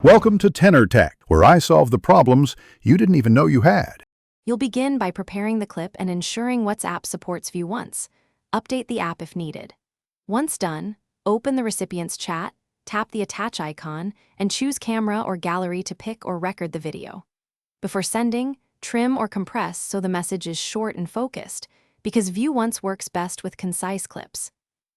Welcome to Tenor Tech, where I solve the problems you didn't even know you had. You'll begin by preparing the clip and ensuring WhatsApp supports View Once. Update the app if needed. Once done, open the recipient's chat, tap the attach icon, and choose camera or gallery to pick or record the video. Before sending, trim or compress so the message is short and focused, because View Once works best with concise clips.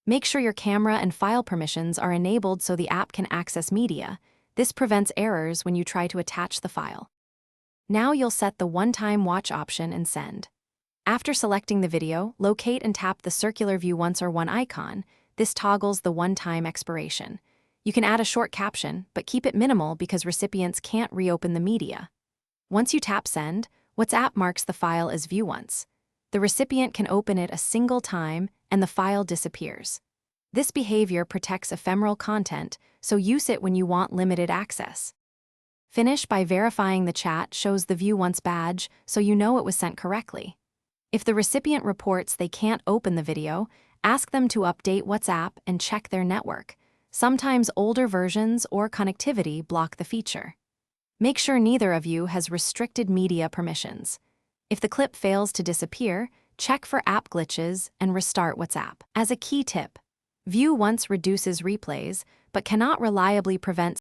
Make sure your camera and file permissions are enabled so the app can access media. This prevents errors when you try to attach the file. Now you'll set the one-time watch option and send. After selecting the video, locate and tap the circular View Once or One icon. This toggles the one-time expiration. You can add a short caption, but keep it minimal because recipients can't reopen the media. Once you tap send, WhatsApp marks the file as View Once. The recipient can open it a single time and the file disappears. This behavior protects ephemeral content, so use it when you want limited access. Finish by verifying the chat shows the View Once badge so you know it was sent correctly. If the recipient reports they can't open the video, ask them to update WhatsApp and check their network. Sometimes older versions or connectivity block the feature. Make sure neither of you has restricted media permissions. If the clip fails to disappear, check for app glitches and restart WhatsApp. As a key tip, View Once reduces replays, but cannot reliably prevent.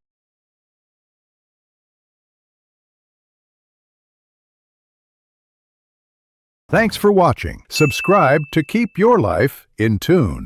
Thanks for watching. Subscribe to keep your life in tune.